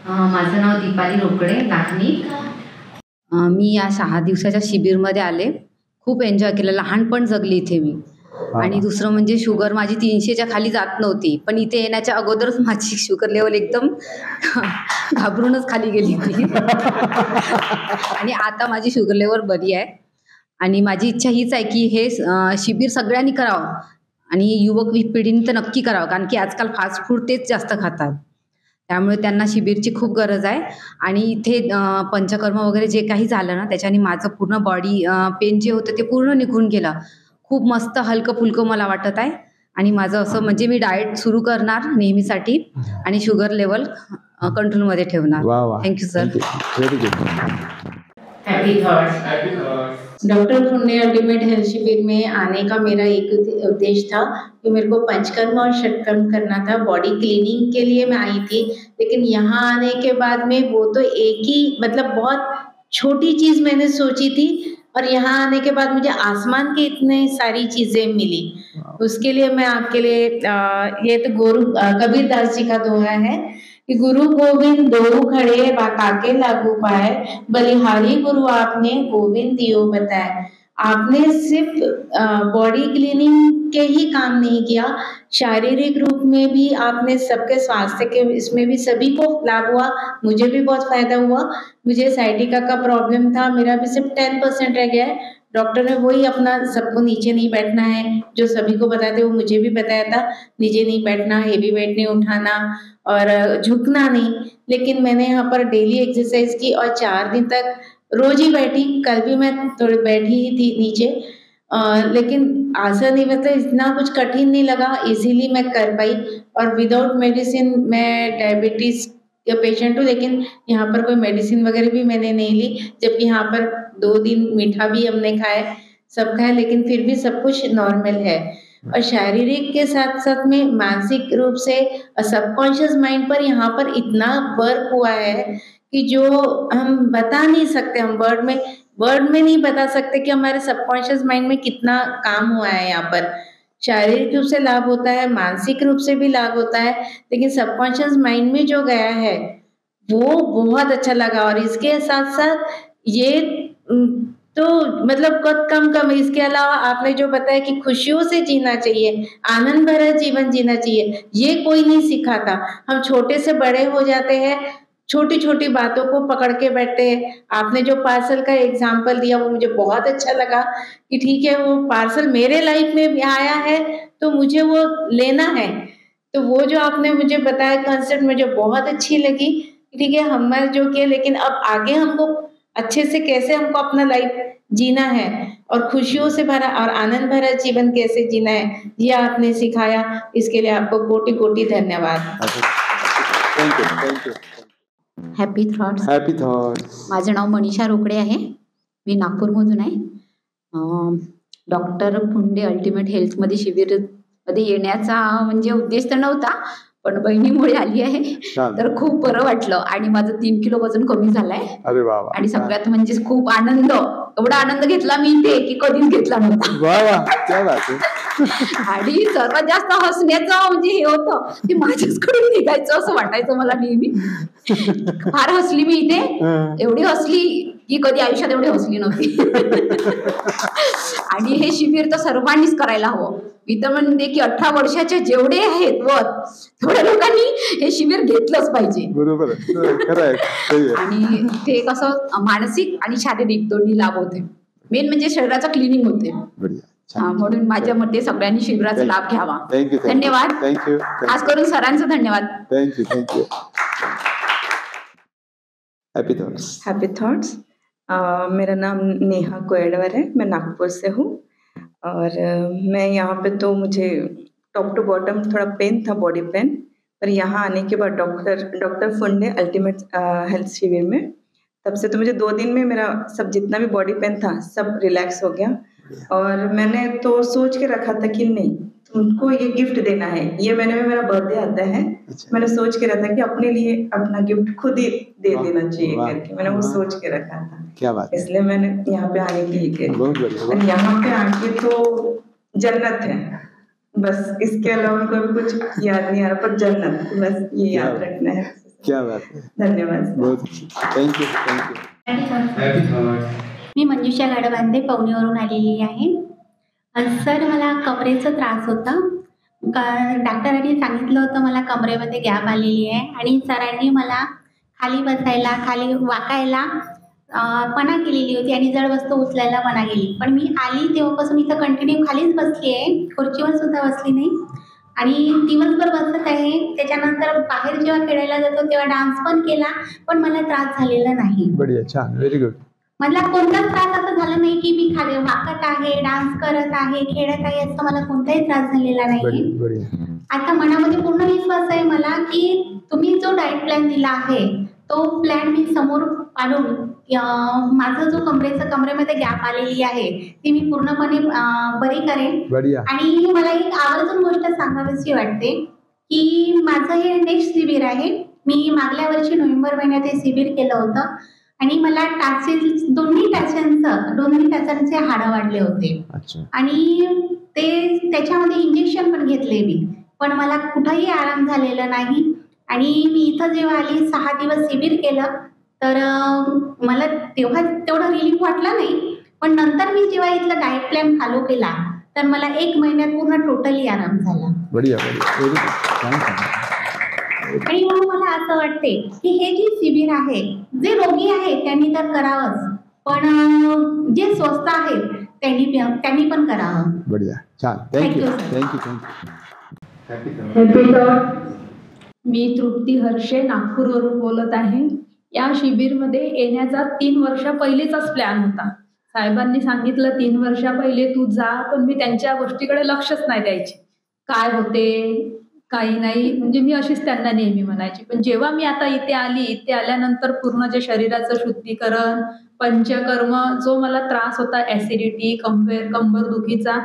माझं नाव दीपाली रोकडे नागनी. मी या 6 दिवसाच्या शिबिरमध्ये आले. खूप एन्जॉय केलं. लहानपण जगली इथे मी. आणि दुसरं म्हणजे शुगर माझी 300च्या खाली जात नव्हती. पण इथे येण्याच्या अगोदरच माझी शुगर लेवल एकदम घाबरूनच खाली गेली होती. आणि आता माझी शुगर लेवल बरी आहे. आणि माझी इच्छा हीच आहे की हे शिबिर सगळ्यांनी करावं आणि युवक पिढीने तर नक्की करावं, कारण की आजकाल फास्ट फूड तेच जास्त खातात. त्यामुळे त्यांना शिबिरची खूप गरज आहे. आणि इथे पंचकर्म वगैरे जे काही झालं ना, त्याच्याने माझं पूर्ण बॉडी पेन जे होतं ते पूर्ण निघून गेलं. खूप मस्त हलकं-फुलकं मला वाटत आहे. आणि माझं असं म्हणजे मी डाएट सुरू करणार नेहमीसाठी आणि शुगर लेवल कंट्रोलमध्ये ठेवणार. Thank you sir. Very good. Happy thoughts. Doctor Funde ultimate health शिविर में आने का मेरा एक उद्देश्य था कि मेरे को पंचकर्म और षटकर्म करना था। बॉडी क्लीनिंग के लिए मैं आई थी, लेकिन यहाँ आने के बाद में वो तो एक ही मतलब बहुत छोटी चीज़ मैंने सोची थी और यहाँ आने के बाद मुझे आसमान की इतनी सारी चीज़ें मिली। उसके लिए मैं आपके लिए ये तो कबीरदास जी का दोहा है कि गुरु गोविंद दोऊ खड़े काके लागू पाए, बलिहारी गुरु आपने गोविंद दियो बताए। आपने सिर्फ बॉडी क्लीनिंग के ही काम नहीं किया, शारीरिक रूप में भी आपने सबके स्वास्थ्य के इसमें भी सभी को लाभ हुआ। मुझे भी बहुत फायदा हुआ। मुझे साइटिका का प्रॉब्लम था, मेरा भी सिर्फ 10% रह गया है। डॉक्टर ने वही अपना सबको नीचे नहीं बैठना है जो सभी को बताते, वो मुझे भी बताया था, नीचे नहीं बैठना, हेवी वेट नहीं उठाना और झुकना नहीं। लेकिन मैंने यहाँ पर डेली एक्सरसाइज की और 4 दिन तक रोज ही बैठी। कल भी मैं थोड़ी बैठी ही थी नीचे, लेकिन आसन ही मतलब इतना कुछ कठिन नहीं लगा, इजीली मैं कर पाई। और विदाउट मेडिसिन, मैं डायबिटीज का पेशेंट हूँ, लेकिन यहाँ पर कोई मेडिसिन वगैरह भी मैंने नहीं ली। जबकि यहाँ पर 2 दिन मीठा भी हमने खाया, सब खाया, लेकिन फिर भी सब कुछ नॉर्मल है। और शारीरिक के साथ साथ में मानसिक रूप से सबकॉन्शियस माइंड पर यहाँ पर इतना वर्क हुआ है कि जो हम बता नहीं सकते, हम वर्ड में नहीं बता सकते कि हमारे सबकॉन्शियस माइंड में कितना काम हुआ है। यहाँ पर शारीरिक रूप से लाभ होता है, मानसिक रूप से भी लाभ होता है, लेकिन सबकॉन्शियस माइंड में जो गया है वो बहुत अच्छा लगा। और इसके साथ साथ ये तो मतलब कम इसके अलावा आपने जो बताया कि खुशियों से जीना चाहिए, आनंद भरा जीवन जीना चाहिए, ये कोई नहीं सिखाता। हम छोटे से बड़े हो जाते हैं, छोटी-छोटी बातों को पकड़ के बैठते हैं। आपने जो पार्सल का एग्जाम्पल दिया वो मुझे बहुत अच्छा लगा कि ठीक है, वो पार्सल मेरे लाइफ में भी आया है तो मुझे वो लेना है। तो वो जो आपने मुझे बताया कंसेप्ट मुझे बहुत अच्छी लगी। ठीक है, हमने जो किया, लेकिन अब आगे हमको अच्छे से कैसे हमको अपना लाइफ जीना है और खुशियों से भरा और आनंद भरा जीवन कैसे जीना है, ये आपने सिखाया। इसके लिए आपको कोटि-कोटि धन्यवाद। Thank you. Happy thoughts. Happy thoughts. माझं नाव मनीषा रोकडे आहे. मी नागपूरमधून आहे. डॉक्टर फुंडे अल्टिमेट हेल्थमध्ये शिबिरमध्ये येण्याचा म्हणजे उद्देश तर नव्हता, पण बहिणीमुळे आली आहे. तर खूप बरं वाटलं आणि माझं 3 किलो वजन कमी झालंय. अरे वा वा. आणि सगळ्यात म्हणजे खूप आनंद, एवढा आनंद घेतला मी इथे की कधीच घेतला नव्हता. वा वा, क्या बात आहे. आणि सर्वात जास्त हसण्याचं म्हणजे हे होतं की माझ्याचकडून निघायचं असं वाटायचं मला नेहमी. फार हसली मी इथे, एवढी हसली की कधी आयुष्यात एवढी हसली नव्हती. आणि हे शिबिर तर सर्वांनीच करायला हवं. मी तर म्हणते की 18 वर्षाचे जेवढे आहेत थोड्या लोकांनी हे शिबिर घेतलंच पाहिजे. बरोबर आहे. आणि ते कसं मानसिक आणि शारीरिक दोन्ही लाभ होते. मेन म्हणजे शरीराचं क्लिनिंग होते. म्हणून माझ्या मते सगळ्यांनी शिबिराचा लाभ घ्यावा. धन्यवाद. थँक्यू. खास करून सरांचं धन्यवाद. थँक्यू. Happy thoughts. मेरा नाम नेहा कोयडवर है, मैं नागपुर से हूँ। और मैं यहाँ पे तो मुझे टॉप टू बॉटम थोड़ा पेन था, बॉडी पेन, पर यहाँ आने के बाद डॉक्टर फुंडे अल्टीमेट हेल्थ शिविर में, तब से तो मुझे 2 दिन में मेरा सब जितना भी बॉडी पेन था सब रिलैक्स हो गया। और मैंने तो सोच के रखा था कि नहीं, तुमको ये गिफ्ट देना है। ये महीने में मेरा बर्थडे आता है। मैंने सोच के रखा कि अपने लिए अपना गिफ्ट खुद ही दे देना चाहिए करके मैंने वो सोच के रखा था। क्या बात है। इसलिए मैंने यहाँ पे आने की करी। बहुत बढ़िया। यहाँ पे आके तो जन्नत है, बस इसके अलावा कोई कुछ याद नहीं आ रहा, पर जन्नत बस ये याद रखना है। क्या बात है, धन्यवाद। बहुत थँक्यू थँक्यू. मी मंजुषा गाडबांधे पवनीवरून आलेली आहे. सर मला कमरेचा त्रास होता. डॉक्टरांनी सांगितलं होतं मला कमरेमध्ये गॅप आलेली आहे आणि सरांनी मला खाली बसायला खाली वाकायला मना केलेली होती आणि जड वस्तू उचलायला मना केली. पण मी आली तेव्हापासून इथं कंटिन्यू खालीच बसली आहे, खुर्चीवर सुद्धा बसली नाही आणि दिवसभर बसत आहे. त्याच्यानंतर बाहेर जेव्हा खेळायला जातो तेव्हा डान्स पण केला, पण मला त्रास झालेला नाही. बढिया, छान, व्हेरी गुड. मला कोणताच त्रास असं झाला नाही की मी खाली वाकत आहे, डान्स करत आहे, खेळत आहे, असं मला कोणताही त्रास झालेला नाही. आता मनामध्ये पूर्ण विश्वास आहे मला की तुम्ही जो डाएट प्लॅन दिला आहे तो प्लॅन मी समोर पाडून माझं जो कमरेमध्ये गॅप आलेली आहे ती मी पूर्णपणे बरी करेन. आणि मला एक आवर्जून गोष्ट सांगावीशी वाटते की माझं हे नेक्स्ट शिबिर आहे. मी मागल्या वर्षी नोव्हेंबर महिन्यात हे शिबिर केलं होतं आणि मला दोन्ही टाचांचे हाडं वाढले होते आणि त्याच्यामध्ये इंजेक्शन पण घेतले मी, पण मला कुठंही आराम झालेला नाही. आणि मी इथं जेव्हा आली 6 दिवस शिबिर केलं तर मला तेव्हा तेवढं रिलीफ वाटला नाही, पण नंतर मी जेव्हा इथलं डाएट प्लॅन फॉलो केला तर मला 1 महिन्यात पूर्ण टोटली आराम झाला. आणि म्हणून मला असं वाटते की हे जे शिबिर आहे, जे रोगी आहेत त्यांनी तर करावंच, पण जे स्वस्थ आहेत त्यांनी पण करावं. बढिया, छान, थँक्यू थँक्यू. Happy thought. मी तृप्ती हर्षे नागपूरवरून बोलत आहे. या शिबिरमध्ये येण्याचा 3 वर्षा पहिलेचाच प्लॅन होता. साहेबांनी सांगितलं 3 वर्षा पहिले तू जा, पण मी त्यांच्या गोष्टीकडे लक्षच नाही द्यायची. काय होते काही नाही, म्हणजे मी अशीच त्यांना नेहमी म्हणायची. पण जेव्हा मी आता इथे आल्यानंतर पूर्ण जे शरीराचं शुद्धीकरण, पंचकर्म, जो मला त्रास होता ऍसिडिटी, कंबरदुखीचा,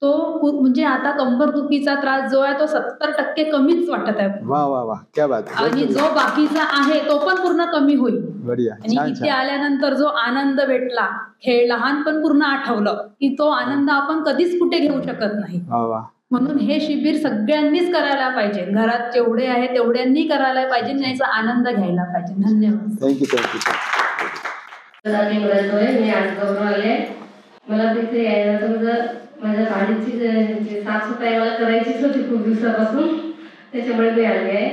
तो म्हणजे आता कंबरदुखीचा त्रास जो आहे तो 70% कमीच वाटत आहे. वा वा वा, क्या बात. आणि जो बाकीचा आहे तो पण पूर्ण कमी होईल. बढिया. आणि इथे आल्यानंतर जो आनंद भेटला, लहानपण पूर्ण आठवलं की तो आनंद आपण कधीच कुठे घेऊ शकत नाही. म्हणून हे शिबिर सगळ्यांनीच करायला पाहिजे. घरात जेवढे आहे तेवढ्यांनी करायला पाहिजे, याचा आनंद घ्यायला पाहिजे. धन्यवाद. मी आज आले. मला तिथे यायला माझ्या गाडीची साफसफाई मला करायचीच होती खूप दिवसापासून, त्याच्यामुळे मी आली आहे.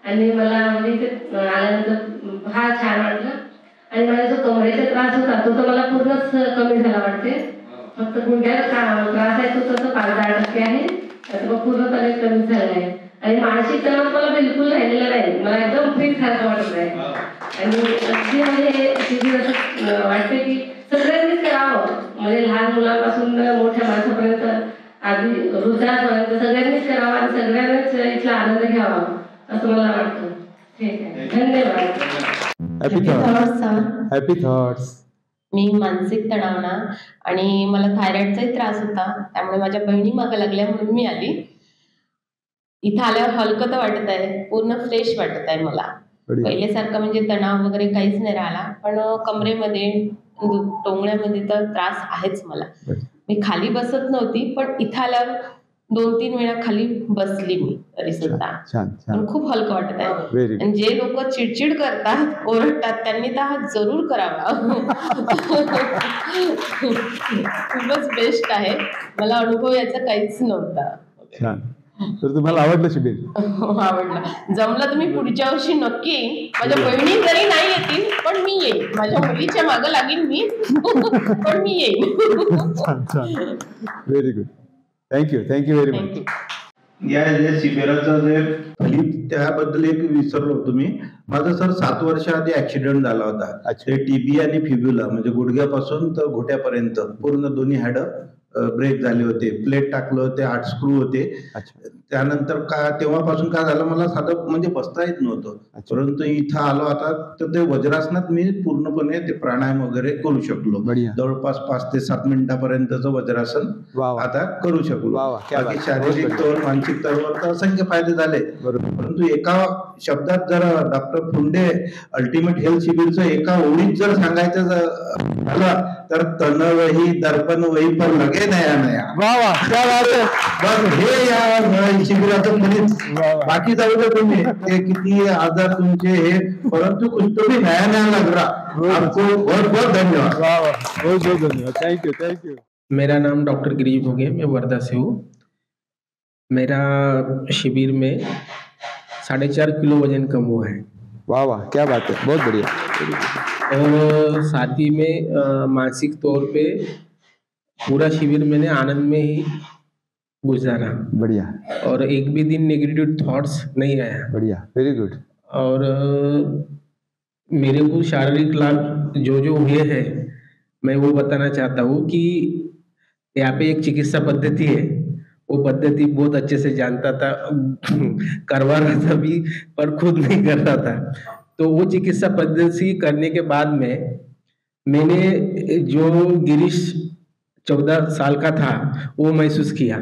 आणि मला म्हणजे इथे आल्यानंतर फार छान वाटलं. आणि माझा जो कमरेचा त्रास होता तो तर मला पूर्णच कमी झाला वाटते. फक्त गुडघ्याला त्रास आहे तो तसं 5-10% आहे, आता मग पूर्णपणे कमी झाला आहे. आणि मानसिक तणाव मला बिलकुल राहिलेला नाही, मला एकदम फ्री सारखं वाटत आहे. आणि अगदी म्हणजे शिबिर असं वाटते की सगळ्यांनीच करावं, म्हणजे लहान मुलांपासून मोठ्या माणसापर्यंत आधी वृद्धापर्यंत सगळ्यांनीच करावं आणि सगळ्यांनाच इथला आनंद घ्यावा असं मला वाटतं. ठीक आहे, धन्यवाद. Happy thoughts. मी मानसिक तणावना आणि मला थायरॉइडचाही त्रास होता, त्यामुळे माझ्या बहिणी मागं लागल्या म्हणून मी आली. इथं आल्यावर हलकं तर वाटत आहे, पूर्ण फ्रेश वाटत आहे मला. पहिल्यासारखं म्हणजे तणाव वगैरे काहीच नाही राहिला, पण कमरेमध्ये टोंगण्यामध्ये तर त्रास आहेच मला. मी खाली बसत नव्हती, पण इथं आल्यावर 2-3 वेळा खाली बसली मी तरी सुद्धा. पण खूप हलकं वाटत आहे. आणि जे लोक चिडचिड करतात, ओरडतात, त्यांनी तर हा जरूर करावा. खूपच बेस्ट आहे. मला अनुभव याचा काहीच नव्हता. तर तुम्हाला आवडलं शिबिर? आवडलं. जमलं तुम्ही पुढच्या वर्षी नक्की येईन. माझ्या बहिणी जरी नाही येतील पण मी येईन. माझ्या मुलीच्या मागं लागेल मी, पण मी येईन. Very good. Thank you very much. या शिबिराचं जे फलित त्याबद्दल एक विसरलो होतो मी. माझा सर 7 वर्षाआधी ऍक्सिडेंट झाला होता. ते टीबी आणि फिब्युला म्हणजे गुडघ्यापासून तर घोट्यापर्यंत पूर्ण दोन्ही हाडं ब्रेक झाले होते. प्लेट टाकलं होते, 8 स्क्रू होते. त्यानंतर तेव्हापासून काय झालं, मला साधं म्हणजे बसता येत नव्हतं. परंतु इथं आलो आता तर ते वज्रासनात मी पूर्णपणे ते प्राणायाम वगैरे करू शकलो. जवळपास 5 ते 7 मिनिटापर्यंतचं वज्रासन आता करू शकलो. बाकी शारीरिक तौर, मानसिक तौर तर असंख्य फायदे झाले. परंतु एका शब्दात जर डॉक्टर फुंडे अल्टिमेट हेल्थ शिबिरचं एका ओळीत जर सांगायचं झालं तर तनवही दर्पण वही पर लगे नया नया. बस हे या हे शिबिरातून बाकी जाऊ द्या तुम्ही ते किती आजार तुमचे हे, परंतु कुछ तो भी नया नया लग रहा। आपको बहुत बहुत धन्यवाद। बहुत बहुत धन्यवाद, थैंक यू थैंक यू। मेरा नाम डॉक्टर गिरीश भोगे, मैं वर्धा से हूँ। मेरा शिविर में 4.5 किलो वजन कम हुआ है। वाह वाह, क्या बात है, बहुत बढ़िया। और साथ ही में मानसिक तौर पे पूरा शिविर मैंने आनंद में ही गुजारा। बढ़िया। और एक भी दिन नेगेटिव थॉट्स नहीं आया। बढ़िया, वेरी गुड। और मेरे को शारीरिक लाभ जो जो हुए हैं मैं वो बताना चाहता हूँ कि यहाँ पे एक चिकित्सा पद्धति है, वो पद्धति बहुत अच्छे से जानता था, करवा रहा था भी पर खुद नहीं कर रहा था। तो वो चिकित्सा पद्धति करने के बाद में मैंने जो गिरीश 14 साल का था वो महसूस किया।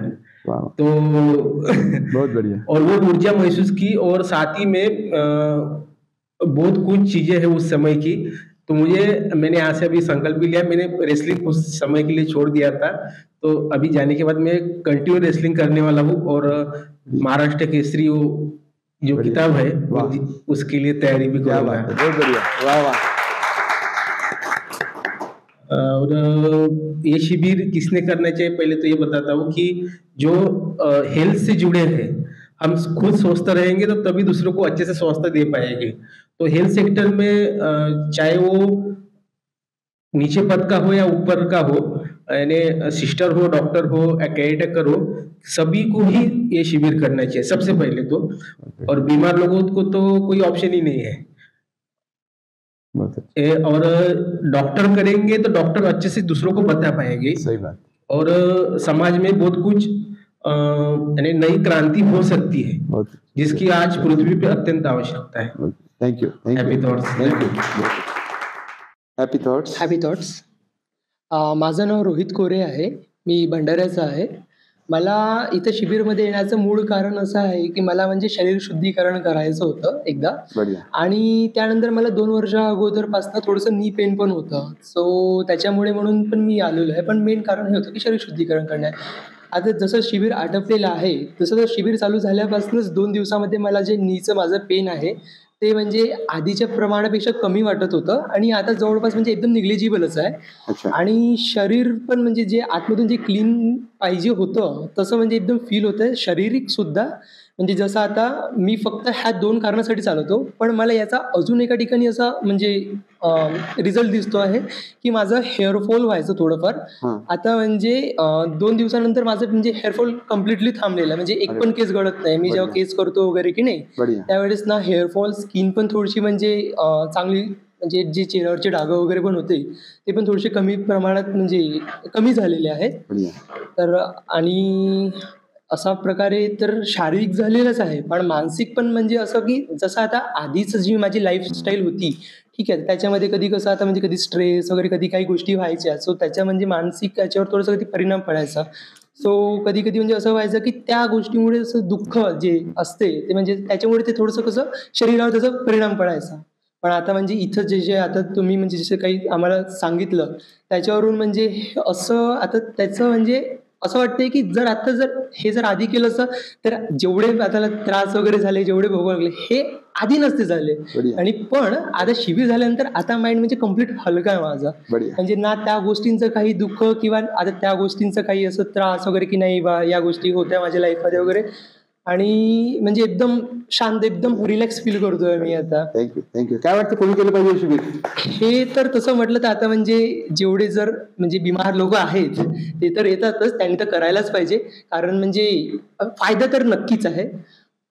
तो बहुत बढ़िया। और वो ऊर्जा महसूस की, और साथ ही में बहुत कुछ चीजें हैं उस समय की। तो मैंने यहाँ से अभी संकल्प भी लिया, मैंने रेसलिंग उस समय के लिए छोड़ दिया था, तो अभी जाने के बाद मैं कंटिन्यू रेसलिंग करने वाला हूँ। और महाराष्ट्र केसरी वो जो किताब है उसके लिए तैयारी भी करूँगा। बहुत बढ़िया, वाह वाह। और ये शिविर किसने करना चाहिए, पहले तो ये बताता हूँ कि जो हेल्थ से जुड़े हैं, हम खुद स्वस्थ रहेंगे तो तभी दूसरों को अच्छे से स्वास्थ्य दे पाएंगे। तो हेल्थ सेक्टर में चाहे वो नीचे पद का हो या ऊपर का हो, यानी सिस्टर हो, डॉक्टर हो, केयरटेकर हो, सभी को ही ये शिविर करना चाहिए सबसे पहले तो। और बीमार लोगों को तो कोई ऑप्शन ही नहीं है। और डॉक्टर करेंगे तो डॉक्टर अच्छे से दूसरों को बता पाएंगे। सही बात। और समाज में बहुत कुछ यानी नई क्रांति हो सकती है, जिसकी आज पृथ्वी पे अत्यंत आवश्यकता है। Thank you, happy thoughts. Thank you. Happy thoughts. Happy thoughts. माझं नाव रोहित कोरे आहे, मी भंडाऱ्याचा आहे। मला इथं शिबिरमध्ये येण्याचं मूळ कारण असं आहे की मला म्हणजे शरीर शुद्धीकरण करायचं होतं एकदा, आणि त्यानंतर मला 2 वर्षा अगोदरपासून थोडंसं नी पेन पण होतं। सो त्याच्यामुळे म्हणून पण मी आलेलो आहे, पण मेन कारण हे होतं की शरीर शुद्धीकरण करणे। आता जसं शिबिर आटपलेलं आहे तसं शिबिर चालू झाल्यापासूनच 2 दिवसामध्ये मला जे नीचं माझं पेन आहे ते म्हणजे आधीच्या प्रमाणापेक्षा कमी वाटत होतं, आणि आता जवळपास म्हणजे एकदम निग्लिजिबलच आहे। आणि शरीर पण म्हणजे जे आतमधून जे क्लीन पाहिजे होतं तसं म्हणजे एकदम फील होतंय, शारीरिक सुद्धा। म्हणजे जसं आता मी फक्त ह्या 2 कारणासाठी चालवतो, पण मला याचा अजून एका ठिकाणी असा म्हणजे रिझल्ट दिसतो आहे की माझं हेअरफॉल व्हायचं थोडंफार। आता म्हणजे 2 दिवसानंतर माझं म्हणजे हेअरफॉल कम्प्लिटली थांबलेलं आहे, म्हणजे एक पण केस गळत नाही। मी जेव्हा केस करतो वगैरे की नाही त्यावेळेस ना हेअरफॉल, स्किन पण थोडीशी म्हणजे चांगली, म्हणजे जे चेहऱ्यावरचे डाग वगैरे पण होते ते पण थोडेसे कमी प्रमाणात म्हणजे कमी झालेले आहेत। तर आणि अशा प्रकारे तर शारीरिक झालेलंच आहे, पण मानसिक पण म्हणजे असं की जसं आता आधीच जी माझी लाईफस्टाईल होती ठीक आहे, त्याच्यामध्ये कधी कसं आता म्हणजे कधी स्ट्रेस वगैरे कधी काही गोष्टी व्हायच्या, सो त्याच्या म्हणजे मानसिक याच्यावर थोडंसं कधी परिणाम पडायचा। सो कधी कधी म्हणजे असं व्हायचं की त्या गोष्टीमुळे असं दुःख जे असते ते म्हणजे त्याच्यामुळे ते थोडंसं कसं शरीरावर त्याचा परिणाम पडायचा। पण आता म्हणजे इथं जे आता तुम्ही म्हणजे जसं काही आम्हाला सांगितलं त्याच्यावरून म्हणजे असं आता त्याचं म्हणजे असं वाटतंय की जर हे जर आधी केलं असतं तर जेवढे आता त्रास वगैरे झाले, जेवढे भोगावे लागले, हे आधी नसते झाले। आणि पण आता शिबिर झाल्यानंतर आता माइंड म्हणजे कम्प्लीट हलका आहे माझा, म्हणजे ना त्या गोष्टींचं काही दुःख किंवा आता त्या गोष्टींचं काही असं त्रास वगैरे की नाही बा या गोष्टी होत्या माझ्या लाईफमध्ये वगैरे, आणि म्हणजे एकदम शांत, एकदम रिलॅक्स फील करतोय मी आता। Thank you thank you. काय वाटतं कोणी केलं पाहिजे शिबिर? हे तर तसं म्हटलं तर आता म्हणजे जेवढे जर म्हणजे बिमार लोक आहेत ते तर येतातच, त्यांनी तर करायलाच पाहिजे, कारण म्हणजे फायदा तर नक्कीच आहे।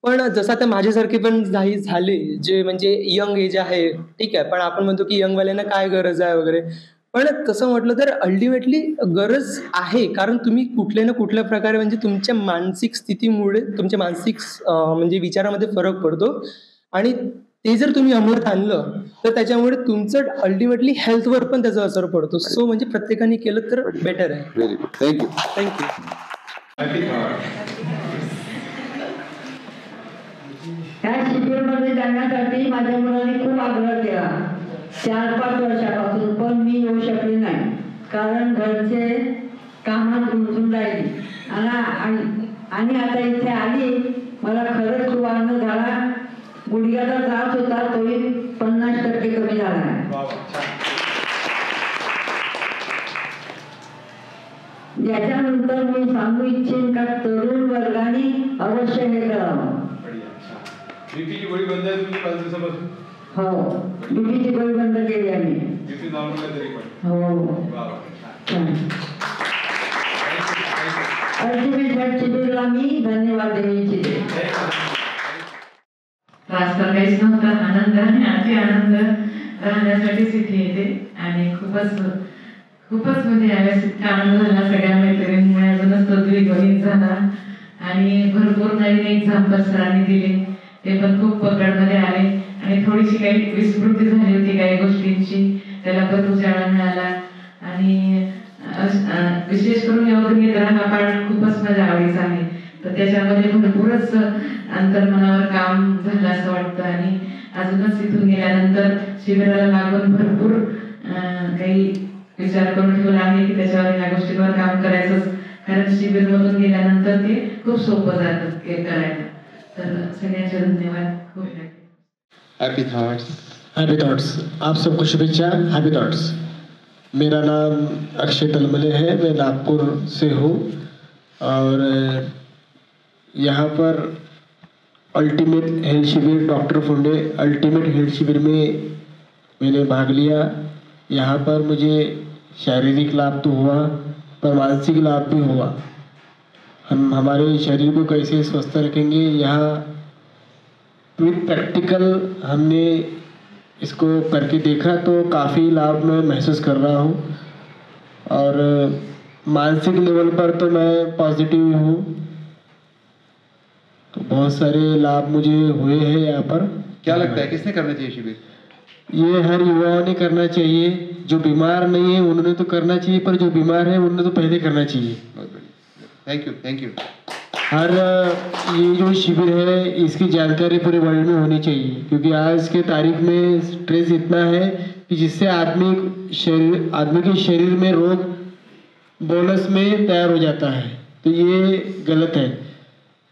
पण जसं आता माझ्यासारखे पण झाले जे म्हणजे यंग एज आहे ठीक आहे, पण आपण म्हणतो की यंगवाल्यांना काय गरज आहे वगैरे, पण तसं म्हटलं तर अल्टिमेटली गरज आहे, कारण तुम्ही कुठल्या ना कुठल्या प्रकारे म्हणजे तुमच्या मानसिक स्थितीमुळे तुमच्या मानसिक म्हणजे विचारामध्ये फरक पडतो, आणि ते जर तुम्ही अंमलात आणलं तर त्याच्यामुळे तुमचं अल्टिमेटली हेल्थवर पण त्याचा असर पडतो। सो म्हणजे प्रत्येकाने केलं तर बेटर आहे। Very good, thank you thank you. ह्या शिबिरमध्ये जाण्यासाठी माझ्या मुलाने खूप आग्रह केला 4-5 वर्षापासून, पण मी येऊ शकले नाही, कारण घरचे कामात गुंतून राहिली आणि आणि आता इथे आली, मला खरंच खूप आनंद झाला. गुडघ्याचा त्रास होता तोही 50% कमी झाला आहे. याच्यानंतर मी सांगू इच्छेन का तरुण वर्गाने अवश्य हे करावं. बीपीची गोळी बंद आहे तुमची 5 दिवसापासून? हो, बीपीची गोळी बंद केली आम्ही. बीपी नॉर्मल आहे तरी पण? हो. अल्टिमेट हेल्थ शिबिरला मी धन्यवाद देऊ इच्छिते. त्रास तर काहीच नव्हता, आनंद आणि अति आनंद राहण्यासाठीच इथे येते आणि खूपच म्हणजे यावेळेस इतका आनंद झाला सगळ्या मैत्रिणींमुळे, अजूनच तो द्विगुणित झाला आणि भरपूर नवीन एक्झाम्पल सरांनी दिले, ते पण खूप पकडमध्ये आले आणि थोडीशी काही विस्मृती झाली होती काही गोष्टींची, त्याला पण उजाळा मिळाला. आणि विशेष करून योगनिद्रा हा पाठ खूपच माझ्या आवडीचा आहे, तर त्याच्यामध्ये भरपूरच अंतर्मनावर काम झालं असं वाटतं. आणि अजूनच इथून गेल्यानंतर शिबिराला लागून भरपूर काही विचार करून ठेवला आहे की त्याच्यावर या गोष्टींवर काम करायचंच, कारण शिबिरमधून गेल्यानंतर ते खूप सोपं जातं ते करायला. तर सगळ्यांचे धन्यवाद. खूप हैप्पी थॉट्स. Happy thoughts. आप सबको शुभेच्छा. Happy thoughts. मेरा नाम अक्षय तलमले है, मैं नागपुर से हूँ और यहाँ पर अल्टीमेट हेल्थ शिविर डॉक्टर फुंडे अल्टीमेट हेल्थ शिविर में मैंने भाग लिया. यहाँ पर मुझे शारीरिक लाभ तो हुआ पर मानसिक लाभ भी हुआ. हम हमारे शरीर को कैसे स्वस्थ रखेंगे, यहाँ विद प्रैक्टिकल हमने इसको करके देखा तो काफ़ी लाभ मैं महसूस कर रहा हूँ. और मानसिक लेवल पर तो मैं पॉजिटिव हूँ, तो बहुत सारे लाभ मुझे हुए हैं यहाँ पर. क्या लगता है किसने करना चाहिए शिविर? ये हर युवाओं ने करना चाहिए. जो बीमार नहीं है उन्होंने तो करना चाहिए, पर जो बीमार है उन्होंने तो पहले करना चाहिए. Thank you. हर ये जो शिविर है इसकी जानकारी पूरे वर्ल्ड में होनी चाहिए, क्योंकि आज के तारीख में स्ट्रेस इतना है कि जिससे आदमी के शरीर में रोग बोनस में तैयार हो जाता है, तो ये गलत है.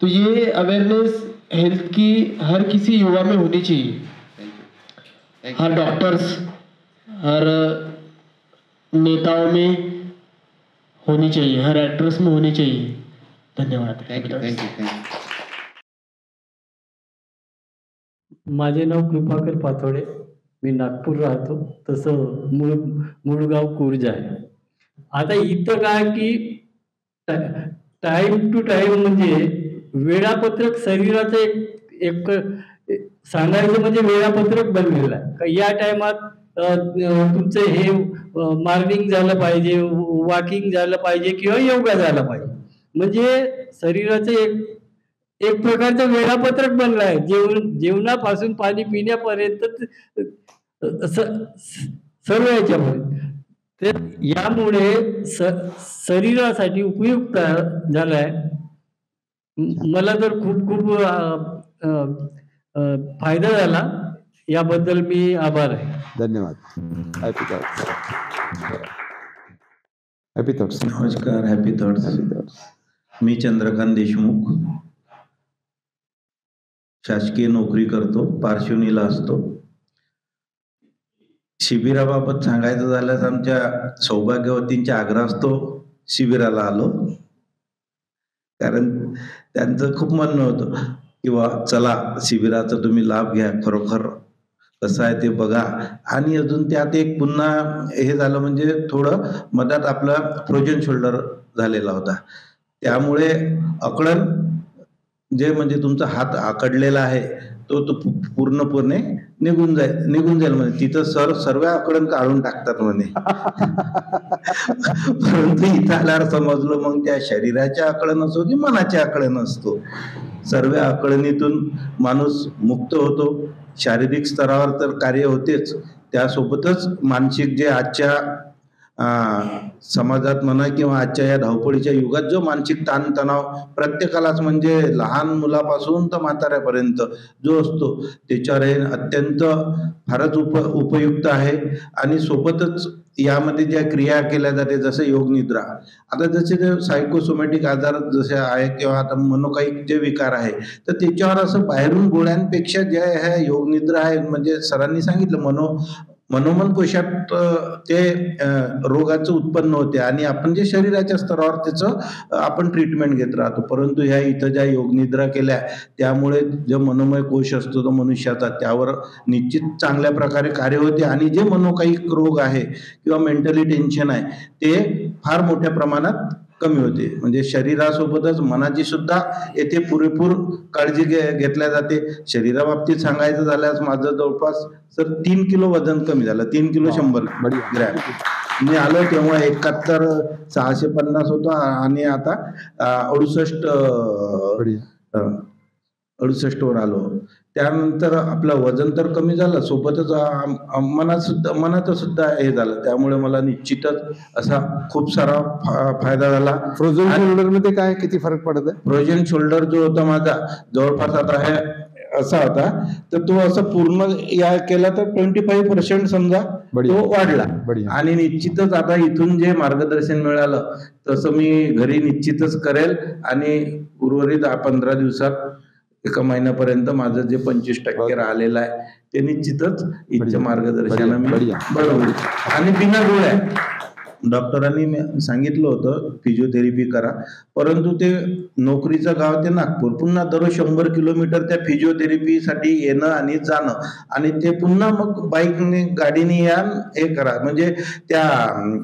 तो ये अवेयरनेस हेल्थ की हर किसी युवा में होनी चाहिए. हर डॉक्टर्स, हर नेताओं में होनी चाहिए, हर एक्टर्स में होनी चाहिए. धन्यवाद. Thank you. माझे नाव कृपाकर पाथोडे, मी नागपूर राहतो, तसं मूळ गाव कुर्ज आहे. आता इथं काय की टाइम टू टाइम म्हणजे वेळापत्रक शरीराचं एक सांगायचं म्हणजे वेळापत्रक बनलेलं आहे का या टायमात तुमचं हे मॉर्निंग झालं पाहिजे, वॉकिंग झालं पाहिजे किंवा योगा झाला पाहिजे. म्हणजे शरीराचं एक प्रकारचं वेळापत्रक बनलं आहे. जेवणापासून पाणी पिण्यापर्यंत सर्व याच्यापर्यंत. तर यामुळे शरीरासाठी उपयुक्त झालं आहे. मला तर खूप फायदा झाला, याबद्दल मी आभार आहे. धन्यवाद. Happy thoughts. नमस्कार. Happy thoughts. मी चंद्रकांत देशमुख, शासकीय नोकरी करतो, पार्श्वनीला असतो. शिबिराबाबत सांगायचं झाल्यास आमच्या सौभाग्यवतींच्या आग्रहास्तव शिबिराला आलो, कारण त्यांचं खूप म्हणणं होतं किंवा चला शिबिराचा तुम्ही लाभ घ्या, खरोखर कसं आहे ते बघा. आणि अजून त्यात एक पुन्हा हे झालं म्हणजे थोडं मधात आपला फ्रोजन शोल्डर झालेला होता, त्यामुळे अकडन जे म्हणजे तुमचा हात आकडलेला आहे तो पूर्णपणे निघून जाईल म्हणे. तिथं सर्व आकडन काढून टाकतात म्हणे. परंतु इथं आल्यावर समजलं मग त्या शरीराच्या आकडन असो की मनाच्या आकडन असतो, सर्व आकडणीतून माणूस मुक्त होतो. शारीरिक स्तरावर तर कार्य होतेच, त्यासोबतच मानसिक जे आजच्या समाजात म्हणा किंवा आजच्या या धावपळीच्या युगात जो मानसिक ताणतणाव प्रत्येकालाच म्हणजे लहान मुलापासून तर म्हाताऱ्यापर्यंत जो असतो त्याच्यावर हे अत्यंत फारच उपयुक्त आहे. आणि सोबतच यामध्ये ज्या क्रिया केल्या जाते जसं योग निद्रा, आता जसे ते सायकोसोमॅटिक आजार जसे आहे किंवा आता मनोकायिक जे विकार आहे तर त्याच्यावर असं बाहेरून गोळ्यांपेक्षा ज्या ह्या योग निद्रा आहे म्हणजे सरांनी सांगितलं मनोमन कोशात ते रोगाचं उत्पन्न होते आणि आपण जे शरीराच्या स्तरावर त्याचं आपण ट्रीटमेंट घेत राहतो. परंतु ह्या इथं ज्या योगनिद्रा केल्या त्यामुळे जो मनोमय कोश असतो तो मनुष्याचा त्यावर निश्चित चांगल्या प्रकारे कार्य होते आणि जे मनोकायिक रोग आहे किंवा मेंटली टेन्शन आहे ते फार मोठ्या प्रमाणात कमी होते. म्हणजे शरीरासोबतच मनाची सुद्धा येथे पुरेपूर काळजी घेतल्या जाते. शरीराबाबतीत सांगायचं झाल्यास माझं जवळपास सर 3 किलो वजन कमी झालं, 3 किलो 100 ग्रॅम. मी आलो तेव्हा 71,650 होता आणि आता 68 वर आलो. त्यानंतर आपलं वजन तर कमी झालं, सोबतच मनाचं सुद्धा हे झालं. त्यामुळे मला निश्चितच असा खूप सारा फायदा झाला. फ्रोझन शोल्डर मध्ये काय किती फरक पडत आहे? फ्रोझन शोल्डर जो होता माझा जवळपास आता हे असा होता तर तो असं पूर्ण या केला तर 25% समजा तो वाढला. आणि निश्चितच आता इथून जे मार्गदर्शन मिळालं तसं मी घरी निश्चितच करेल आणि उर्वरित 15 दिवसात 1 महिन्यापर्यंत माझं जे 25% राहिलेलं आहे ते निश्चितच इथच्या मार्गदर्शनाने मी बरोबर आणि बिना गोळ्या डॉक्टरांनी सांगितलं होतं फिजिओथेरपी करा, परंतु ते नोकरीचं गाव ते नागपूर, पुन्हा दररोज 100 किलोमीटर त्या फिजिओथेरपीसाठी येणं आणि जाणं आणि ते पुन्हा मग बाईकने गाडीने या हे करा, म्हणजे त्या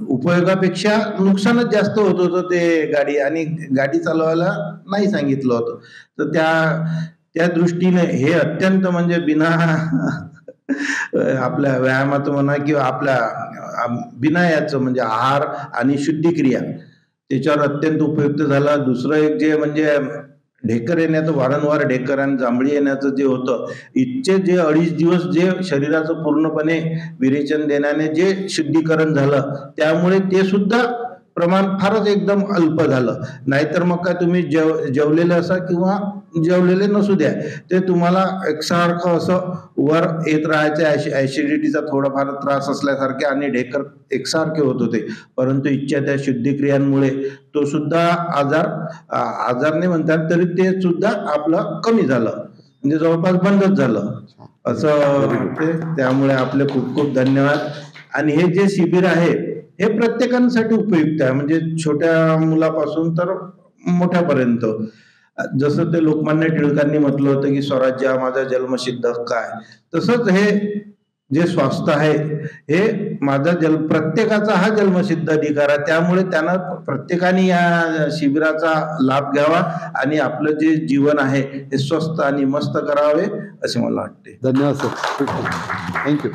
उपयोगापेक्षा नुकसानच जास्त होत होतं ते गाडी, आणि गाडी चालवायला नाही सांगितलं होतं. तर त्या दृष्टीने हे अत्यंत म्हणजे बिना आपल्या व्यायामाचं म्हणा किंवा आपल्या बिना याचं म्हणजे आहार आणि शुद्धिक्रिया त्याच्यावर अत्यंत उपयुक्त झाला. दुसरं एक जे म्हणजे ढेकर येण्याचं, वारंवार ढेकर आणि जांभळी येण्याचं जे होतं, इथचे जे 2.5 दिवस जे शरीराचं पूर्णपणे विरेचन देण्याने जे शुद्धीकरण झालं त्यामुळे ते सुद्धा प्रमाण फारच एकदम अल्प झालं. नाहीतर मग काय तुम्ही जेवलेले असा किंवा जेवलेले नसू द्या ते तुम्हाला एकसारखं असं वर येत राहायचं, ऍसिडिटीचा थोडाफार त्रास असल्यासारखे आणि ढेकर एकसारखे होत होते. परंतु इच्छा त्या शुद्धिक्रियांमुळे तो सुद्धा आजार नाही म्हणतात तरी ते सुद्धा आपलं कमी झालं, म्हणजे जवळपास बंदच झालं असं वाटते. त्यामुळे आपले खूप खूप धन्यवाद. आणि हे जे शिबिर आहे हे प्रत्येकासाठी उपयुक्त आहे, म्हणजे छोट्या मुलापासून तर मोठ्यापर्यंत. जसं ते लोकमान्य टिळकांनी म्हटलं होतं की स्वराज्य हा माझा जन्मसिद्ध हक्क आहे, तसंच हे जे स्वास्थ्य आहे हे माझा प्रत्येकाचा हा जन्मसिद्ध अधिकार आहे. त्यामुळे त्यांना प्रत्येकाने या शिबिराचा लाभ घ्यावा आणि आपलं जे जीवन आहे हे स्वस्थ आणि मस्त करावे असे मला वाटते. धन्यवाद सर, थँक्यू.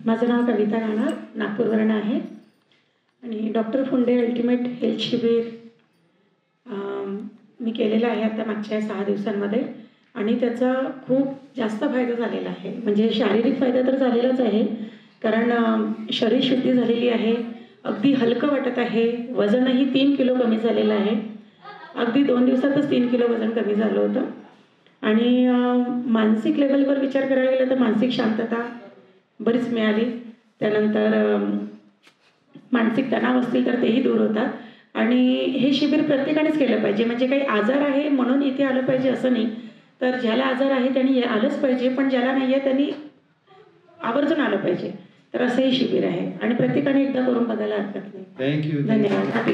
माझं नाव कविता राणा, नागपूरवरून आहे आणि डॉक्टर फुंडे अल्टिमेट हेल्थ शिबिर मी केलेलं आहे आता मागच्या 6 दिवसांमध्ये आणि त्याचा खूप जास्त फायदा झालेला आहे. म्हणजे शारीरिक फायदा तर झालेलाच आहे, कारण शरीर शुद्धी झालेली आहे, अगदी हलकं वाटत आहे, वजनही 3 किलो कमी झालेलं आहे. अगदी 2 दिवसातच 3 किलो वजन कमी झालं होतं. आणि मानसिक लेवलवर विचार करायला गेलं तर मानसिक शांतता बरीच मिळाली. त्यानंतर मानसिक तणाव असतील तर तेही दूर होतात. आणि हे शिबिर प्रत्येकानेच केलं पाहिजे, म्हणजे काही आजार आहे म्हणून इथे आलं पाहिजे असं नाही, तर ज्याला आजार आहे त्यांनी आलंच पाहिजे, पण ज्याला नाही आहे त्यांनी आवर्जून आलं पाहिजे. तर असं हे शिबिर आहे आणि प्रत्येकाने एकदा करून बघायला हरकत नाही. थँक्यू. धन्यवाद. हॅपी